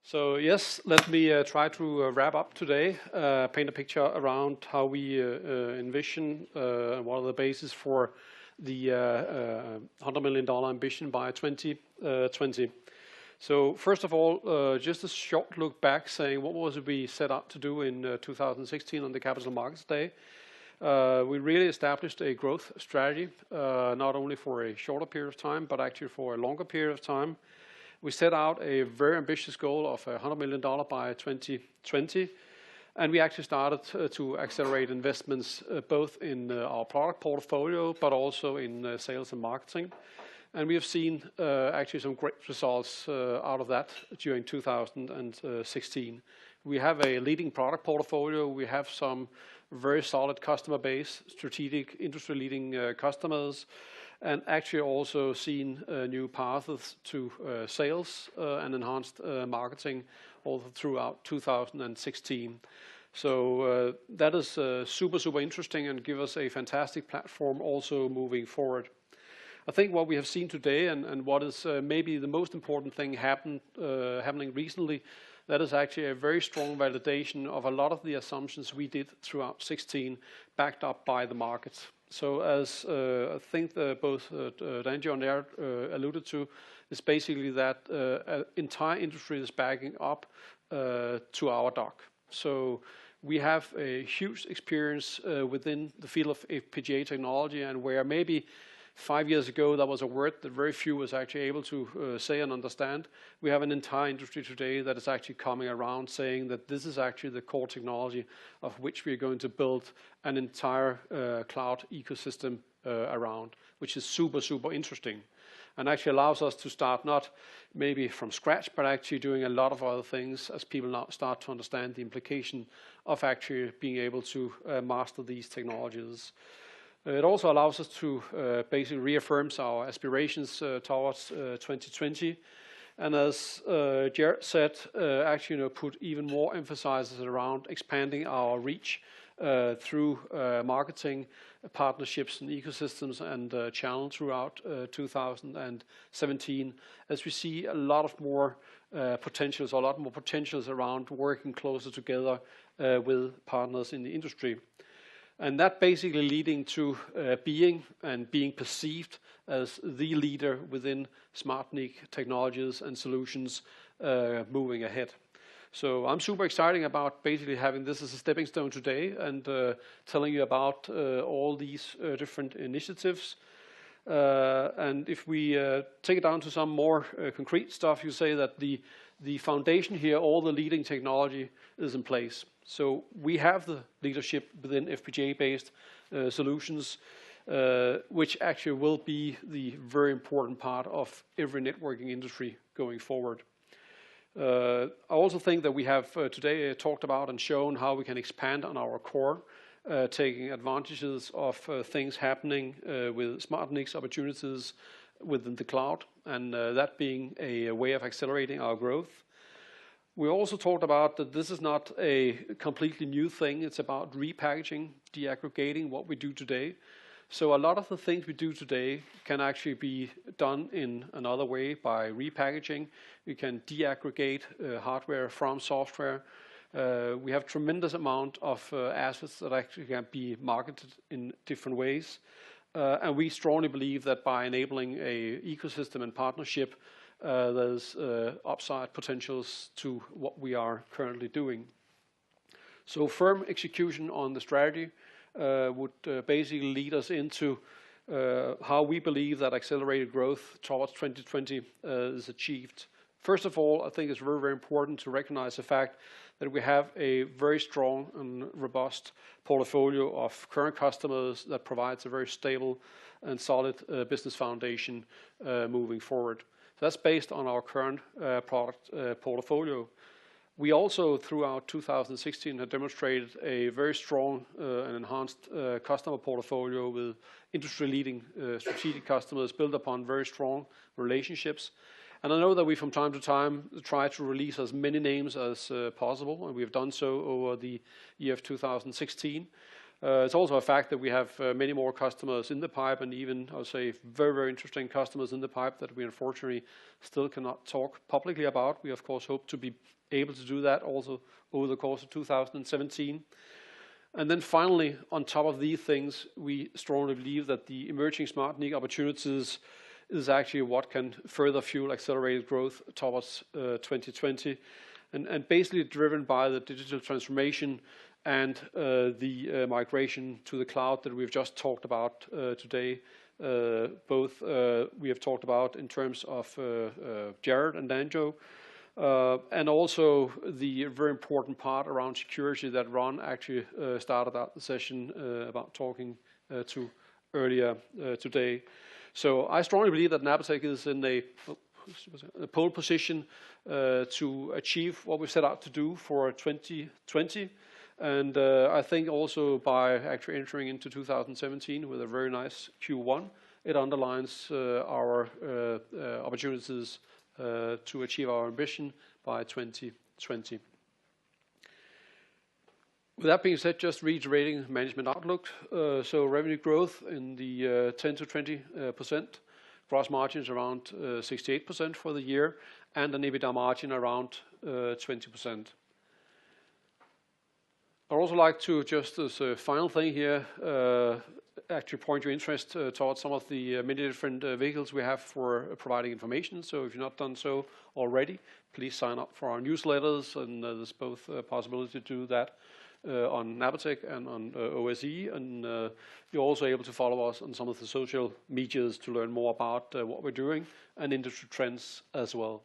So yes, let me try to wrap up today, paint a picture around how we envision what are the basis for the $100 million ambition by 2020. So first of all, just a short look back saying what was it we set out to do in 2016 on the Capital Markets Day. We really established a growth strategy, not only for a shorter period of time, but actually for a longer period of time. We set out a very ambitious goal of $100 million by 2020, and we actually started to accelerate investments both in our product portfolio, but also in sales and marketing. And we have seen actually some great results out of that during 2016. We have a leading product portfolio. We have some very solid customer base, strategic industry-leading customers, and actually also seen new paths to sales and enhanced marketing all throughout 2016. So that is super interesting and give us a fantastic platform also moving forward. I think what we have seen today and what is maybe the most important thing happening recently, that is actually a very strong validation of a lot of the assumptions we did throughout 16, backed up by the markets. So as I think both Danji and Eric alluded to, is basically that entire industry is backing up to our dock. So we have a huge experience within the field of FPGA technology, and where maybe 5 years ago that was a word that very few was actually able to say and understand. We have an entire industry today that is actually coming around saying that this is actually the core technology of which we are going to build an entire cloud ecosystem around, which is super interesting, and actually allows us to start not maybe from scratch, but actually doing a lot of other things as people now start to understand the implication of actually being able to master these technologies. It also allows us to basically reaffirms our aspirations towards 2020, and as Jared said, actually put even more emphasis around expanding our reach through marketing, partnerships and ecosystems and channel throughout 2017, as we see a lot of more potentials around working closer together with partners in the industry. And that basically leading to being perceived as the leader within SmartNIC technologies and solutions moving ahead. So I'm super excited about basically having this as a stepping stone today and telling you about all these different initiatives. And if we take it down to some more concrete stuff, you say that the foundation here, all the leading technology is in place. So we have the leadership within FPGA-based solutions, which actually will be the very important part of every networking industry going forward. I also think that we have today talked about and shown how we can expand on our core, taking advantages of things happening with SmartNICs opportunities within the cloud, and that being a way of accelerating our growth. We also talked about that this is not a completely new thing. It's about repackaging, deaggregating what we do today. So a lot of the things we do today can actually be done in another way by repackaging. We can deaggregate hardware from software. We have tremendous amount of assets that actually can be marketed in different ways. And we strongly believe that by enabling a ecosystem and partnership, there's upside potentials to what we are currently doing. So firm execution on the strategy would basically lead us into how we believe that accelerated growth towards 2020 is achieved. First of all, I think it's very important to recognize the fact that we have a very strong and robust portfolio of current customers that provides a very stable and solid business foundation moving forward. So that's based on our current product portfolio. We also, throughout 2016, have demonstrated a very strong and enhanced customer portfolio with industry-leading strategic customers built upon very strong relationships. And I know that we from time to time try to release as many names as possible, and we've done so over the year of 2016. It's also a fact that we have many more customers in the pipe, and even, I would say, very, very interesting customers in the pipe that we unfortunately still cannot talk publicly about. We, of course, hope to be able to do that also over the course of 2017. And then finally, on top of these things, we strongly believe that the emerging smart NIC opportunities is actually what can further fuel accelerated growth towards 2020, and basically driven by the digital transformation and the migration to the cloud that we've just talked about today. Both we have talked about in terms of Jared and Danjo, and also the very important part around security that Ron actually started out the session about talking to earlier today. So I strongly believe that Napatech is in a pole position to achieve what we set out to do for 2020. And I think also by actually entering into 2017 with a very nice Q1, it underlines our opportunities to achieve our ambition by 2020. With that being said, just reiterating management outlook. So revenue growth in the 10 to 20%, gross margins around 68% for the year, and an EBITDA margin around 20%. I'd also like to, just as a final thing here, actually point your interest towards some of the many different vehicles we have for providing information. So if you've not done so already, please sign up for our newsletters, and there's both a possibility to do that on Napatech and on OSE, and you're also able to follow us on some of the social medias to learn more about what we're doing and industry trends as well.